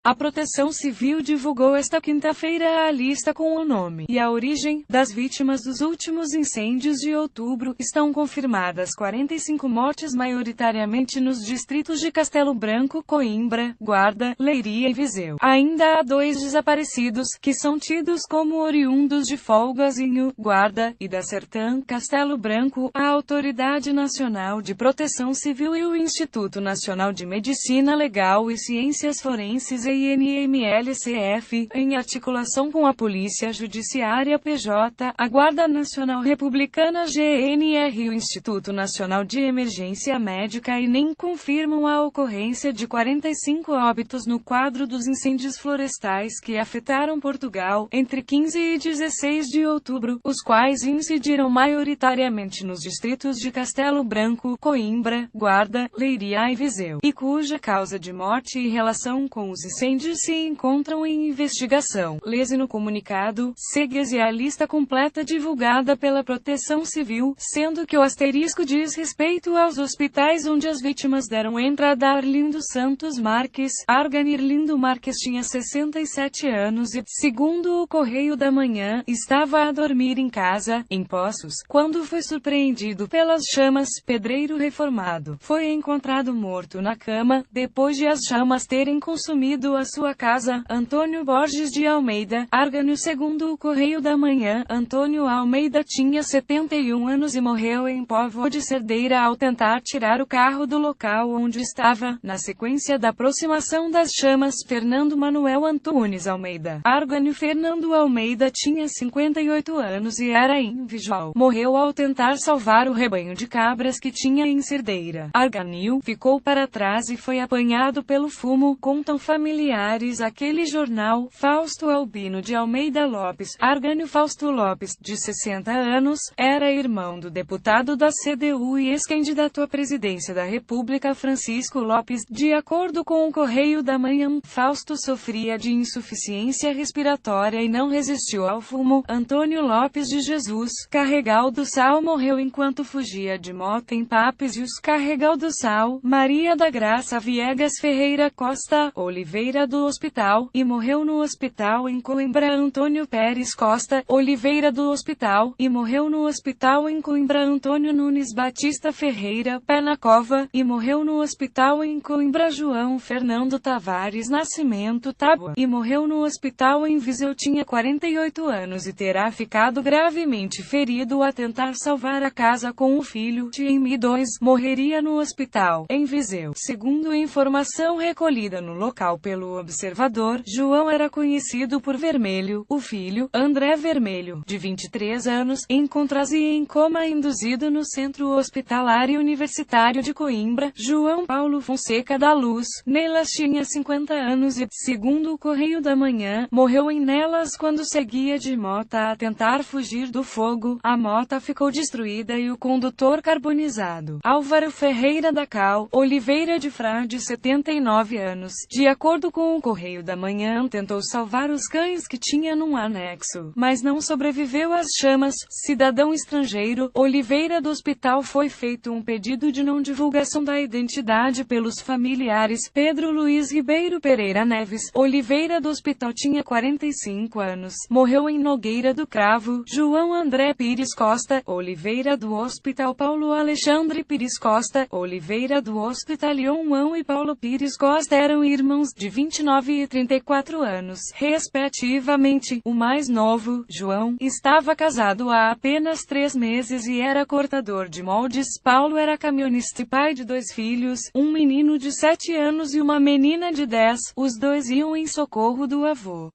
A Proteção Civil divulgou esta quinta-feira a lista com o nome e a origem das vítimas dos últimos incêndios de outubro. Estão confirmadas 45 mortes, maioritariamente nos distritos de Castelo Branco, Coimbra, Guarda, Leiria e Viseu. Ainda há 2 desaparecidos, que são tidos como oriundos de Folgazinho, Guarda, e da Sertã, Castelo Branco. A Autoridade Nacional de Proteção Civil e o Instituto Nacional de Medicina Legal e Ciências Forenses INMLCF, em articulação com a Polícia Judiciária PJ, a Guarda Nacional Republicana GNR e o Instituto Nacional de Emergência Médica nem confirmam a ocorrência de 45 óbitos no quadro dos incêndios florestais que afetaram Portugal entre 15 e 16 de outubro, os quais incidiram maioritariamente nos distritos de Castelo Branco, Coimbra, Guarda, Leiria e Viseu, e cuja causa de morte e relação com os incêndios se encontram em investigação. Lese no comunicado, segue-se a lista completa divulgada pela Proteção Civil, sendo que o asterisco diz respeito aos hospitais onde as vítimas deram entrada. Arlindo Santos Marques. Arganirlindo Marques tinha 67 anos e, segundo o Correio da Manhã, estava a dormir em casa, em Poços, quando foi surpreendido pelas chamas. Pedreiro reformado. Foi encontrado morto na cama, depois de as chamas terem consumido a sua casa. Antônio Borges de Almeida. Argânio. Segundo o Correio da Manhã, Antônio Almeida tinha 71 anos e morreu em Póvoa de Cerdeira ao tentar tirar o carro do local onde estava, na sequência da aproximação das chamas. Fernando Manuel Antunes Almeida. Argânio. Fernando Almeida tinha 58 anos e era invisual. Morreu ao tentar salvar o rebanho de cabras que tinha em Cerdeira. Argânio ficou para trás e foi apanhado pelo fumo, contam familiares àquele jornal. Fausto Albino de Almeida Lopes. Argânio Fausto Lopes, de 60 anos, era irmão do deputado da CDU e ex-candidato à presidência da República Francisco Lopes. De acordo com o Correio da Manhã, Fausto sofria de insuficiência respiratória e não resistiu ao fumo. Antônio Lopes de Jesus, Carregal do Sal, morreu enquanto fugia de moto em Papésios, Carregal do Sal. Maria da Graça Viegas Ferreira Costa Oliveira do Hospital, e morreu no hospital em Coimbra. Antônio Pérez Costa Oliveira do Hospital, e morreu no hospital em Coimbra. Antônio Nunes Batista Ferreira Pé na Cova, e morreu no hospital em Coimbra. João Fernando Tavares Nascimento Tábua, e morreu no hospital em Viseu. Tinha 48 anos e terá ficado gravemente ferido a tentar salvar a casa com o filho. Time 2 morreria no hospital em Viseu. Segundo informação recolhida no local pelo Observador, João era conhecido por Vermelho. O filho, André Vermelho, de 23 anos, encontra-se em coma induzido no Centro Hospitalar Universitário de Coimbra. João Paulo Fonseca da Luz Nelas tinha 50 anos e, segundo o Correio da Manhã, morreu em Nelas quando seguia de mota a tentar fugir do fogo. A mota ficou destruída e o condutor carbonizado. Álvaro Ferreira da Cal Oliveira de Frade, 79 anos, de acordo com o Correio da Manhã, tentou salvar os cães que tinha num anexo, mas não sobreviveu às chamas. Cidadão estrangeiro Oliveira do Hospital. Foi feito um pedido de não divulgação da identidade pelos familiares. Pedro Luiz Ribeiro Pereira Neves Oliveira do Hospital tinha 45 anos, morreu em Nogueira do Cravo. João André Pires Costa Oliveira do Hospital. Paulo Alexandre Pires Costa Oliveira do Hospital. João e Paulo Pires Costa eram irmãos, de 29 e 34 anos, respectivamente. O mais novo, João, estava casado há apenas 3 meses e era cortador de moldes. Paulo era camionista e pai de 2 filhos, um menino de 7 anos e uma menina de 10. Os 2 iam em socorro do avô,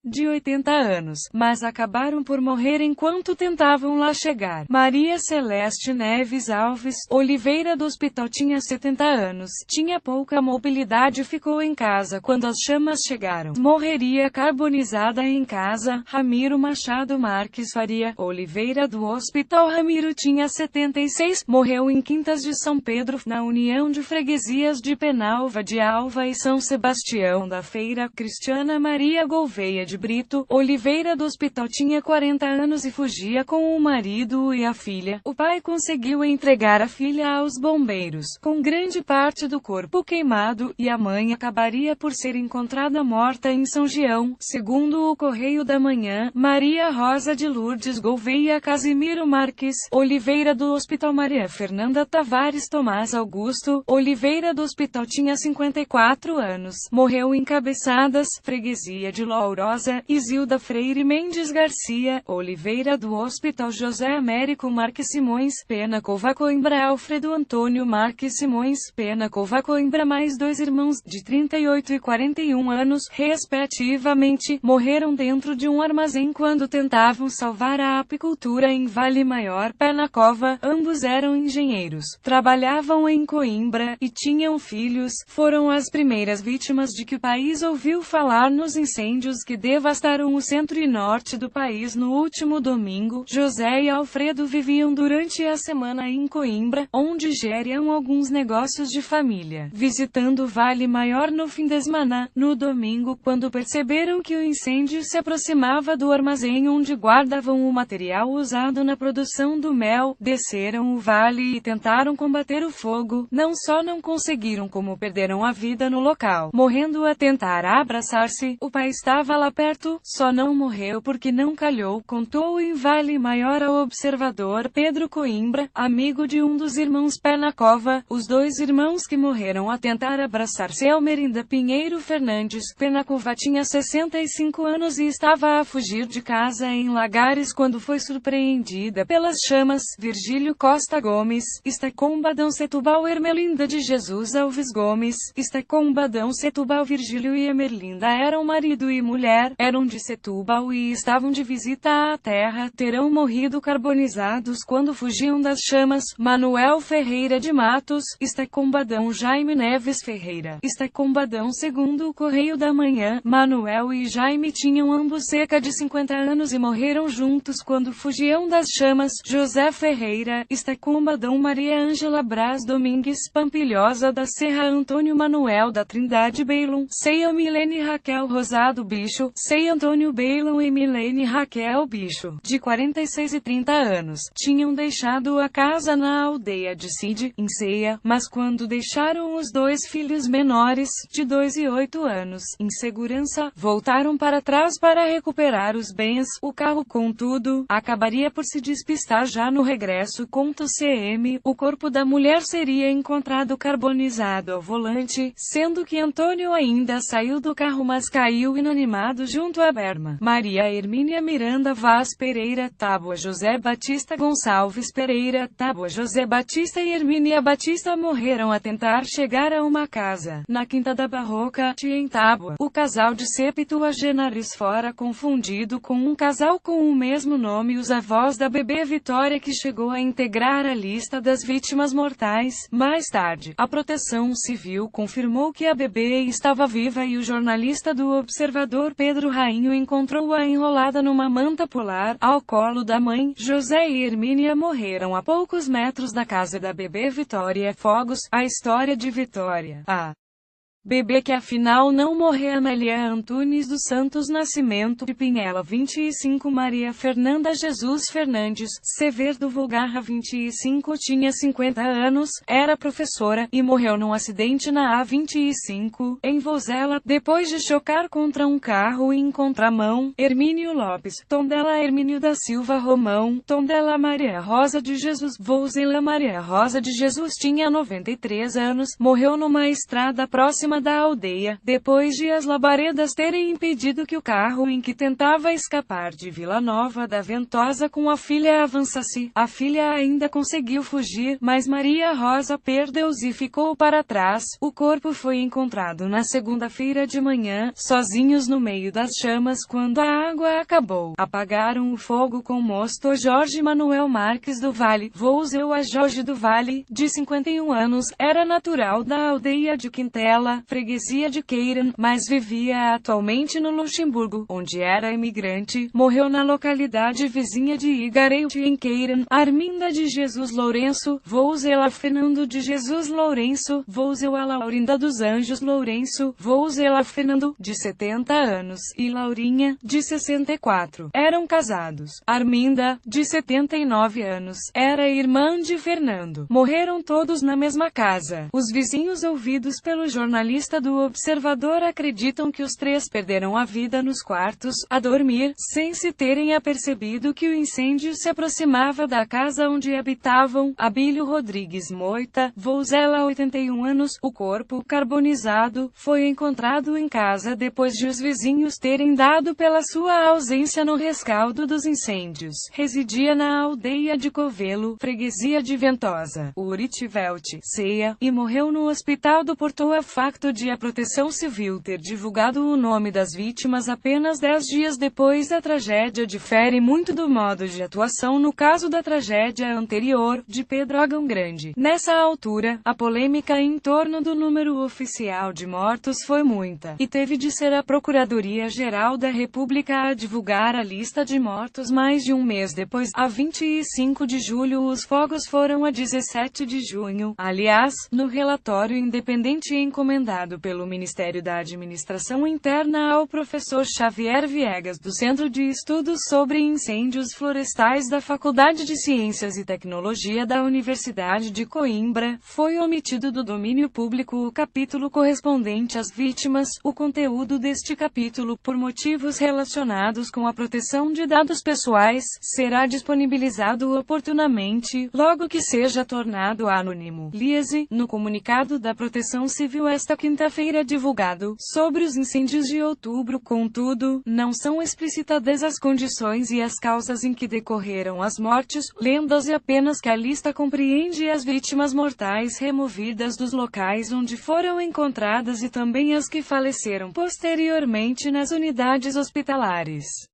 de 80 anos, mas acabaram por morrer enquanto tentavam lá chegar. Maria Celeste Neves Alves Oliveira do Hospital tinha 70 anos, tinha pouca mobilidade e ficou em casa quando as chamas chegaram. Morreria carbonizada em casa. Ramiro Machado Marques Faria Oliveira do Hospital. Ramiro tinha 76, morreu em Quintas de São Pedro, na União de Freguesias de Penalva de Alva e São Sebastião da Feira. Cristiana Maria Gouveia de Brito Oliveira do Hospital tinha 40 anos e fugia com o marido e a filha. O pai conseguiu entregar a filha aos bombeiros, com grande parte do corpo queimado, e a mãe acabaria por ser encontrada morta em São Gião. Segundo o Correio da Manhã, Maria Rosa de Lourdes Gouveia Casimiro Marques Oliveira do Hospital, Maria Fernanda Tavares Tomás Augusto Oliveira do Hospital tinha 54 anos. Morreu em Cabeçadas, freguesia de Lourosa. Isilda Freire Mendes Garcia Oliveira do Hospital, José Américo Marques Simões Pena Coimbra Alfredo Antônio Marques Simões Pena Coimbra, mais dois irmãos, de 38 e 41 anos, respectivamente, morreram dentro de um armazém quando tentavam salvar a apicultura em Vale Maior, Penacova. Ambos eram engenheiros, trabalhavam em Coimbra, e tinham filhos. Foram as primeiras vítimas de que o país ouviu falar nos incêndios que devastaram o centro e norte do país no último domingo. José e Alfredo viviam durante a semana em Coimbra, onde geriam alguns negócios de família. Visitando Vale Maior no fim de semana, no domingo, quando perceberam que o incêndio se aproximava do armazém onde guardavam o material usado na produção do mel, desceram o vale e tentaram combater o fogo. Não só não conseguiram, como perderam a vida no local, morrendo a tentar abraçar-se. O pai estava lá perto, só não morreu porque não calhou, contou em Vale Maior ao Observador Pedro Coimbra, amigo de um dos irmãos Penacova. Os dois irmãos que morreram a tentar abraçar-se. Almerinda Pinheiro Fernandes Penacova tinha 65 anos e estava a fugir de casa em Lagares quando foi surpreendida pelas chamas. Virgílio Costa Gomes Estacombadão Setúbal. Ermelinda de Jesus Alves Gomes Estacombadão Setúbal. Virgílio e Ermelinda eram marido e mulher, eram de Setúbal e estavam de visita à terra. Terão morrido carbonizados quando fugiam das chamas. Manuel Ferreira de Matos Estacombadão. Jaime Neves Ferreira Estacombadão. Segundo o Correio da Manhã, Manuel e Jaime tinham ambos cerca de 50 anos e morreram juntos quando fugiam das chamas. José Ferreira Estacombadão. Maria Ângela Braz Domingues Pampilhosa da Serra. Antônio Manuel da Trindade Beilon Ceia. Milene Raquel Rosado Bicho Ceia. Antônio Beilon e Milene Raquel Bicho, de 46 e 30 anos, tinham deixado a casa na aldeia de Cide, em Ceia, mas quando deixaram os dois filhos menores, de 2 e 8 anos, em segurança, voltaram para trás para recuperar os bens. O carro, contudo, acabaria por se despistar já no regresso. Conta o CM, o corpo da mulher seria encontrado carbonizado ao volante, sendo que Antônio ainda saiu do carro mas caiu inanimado junto à berma. Maria Hermínia Miranda Vaz Pereira Tábua. José Batista Gonçalves Pereira Tábua. José Batista e Hermínia Batista morreram a tentar chegar a uma casa na Quinta da Barroca, em Tábua. O casal de septuagenários fora confundido com um casal com o mesmo nome. Os avós da bebê Vitória, que chegou a integrar a lista das vítimas mortais. Mais tarde, a Proteção Civil confirmou que a bebê estava viva e o jornalista do Observador Pedro Rainho encontrou-a enrolada numa manta polar, ao colo da mãe. José e Hermínia morreram a poucos metros da casa da bebê Vitória. Fogos, a história de Vitória. A bebê que afinal não morreu. Amélia Antunes dos Santos Nascimento de Pinhela 25. Maria Fernanda Jesus Fernandes Severdo Vulgarra 25 tinha 50 anos, era professora, e morreu num acidente na A25, em Vozela, depois de chocar contra um carro em contramão. Hermínio Lopes Tondela. Hermínio da Silva Romão Tondela. Maria Rosa de Jesus Vozela. Maria Rosa de Jesus tinha 93 anos, morreu numa estrada próxima da aldeia, depois de as labaredas terem impedido que o carro em que tentava escapar de Vila Nova da Ventosa com a filha avançasse. A filha ainda conseguiu fugir, mas Maria Rosa perdeu-se e ficou para trás. O corpo foi encontrado na segunda-feira de manhã, sozinhos no meio das chamas quando a água acabou. Apagaram o fogo com mosto. Jorge Manuel Marques do Vale Vouzeu. A Jorge do Vale, de 51 anos, era natural da aldeia de Quintela, freguesia de Queiran, mas vivia atualmente no Luxemburgo, onde era imigrante, morreu na localidade vizinha de Igareit em Queiran. Arminda de Jesus Lourenço, Vouzela Fernando de Jesus Lourenço, Vouzela Laurinda dos Anjos Lourenço, Vouzela Fernando, de 70 anos, e Laurinha, de 64. Eram casados. Arminda, de 79 anos, era irmã de Fernando. Morreram todos na mesma casa. Os vizinhos ouvidos pelo jornalista do Observador acreditam que os três perderam a vida nos quartos, a dormir, sem se terem apercebido que o incêndio se aproximava da casa onde habitavam. Abílio Rodrigues Moita, Vouzela 81 anos, o corpo, carbonizado, foi encontrado em casa depois de os vizinhos terem dado pela sua ausência no rescaldo dos incêndios. Residia na aldeia de Covelo, freguesia de Ventosa, Uritivelt, Ceia, e morreu no hospital do Porto a facto de a Proteção Civil ter divulgado o nome das vítimas apenas 10 dias depois da tragédia. Difere muito do modo de atuação no caso da tragédia anterior, de Pedro Agão Grande. Nessa altura, a polêmica em torno do número oficial de mortos foi muita, e teve de ser a Procuradoria-Geral da República a divulgar a lista de mortos mais de um mês depois. A 25 de julho os fogos foram a 17 de junho. Aliás, no relatório independente encomendado pelo Ministério da Administração Interna ao professor Xavier Viegas, do Centro de Estudos sobre Incêndios Florestais da Faculdade de Ciências e Tecnologia da Universidade de Coimbra, foi omitido do domínio público o capítulo correspondente às vítimas. O conteúdo deste capítulo, por motivos relacionados com a proteção de dados pessoais, será disponibilizado oportunamente, logo que seja tornado anônimo. Liese, no comunicado da Proteção Civil esta quinta-feira divulgado, sobre os incêndios de outubro. Contudo, não são explícitas as condições e as causas em que decorreram as mortes, lendo-se apenas que a lista compreende as vítimas mortais removidas dos locais onde foram encontradas e também as que faleceram posteriormente nas unidades hospitalares.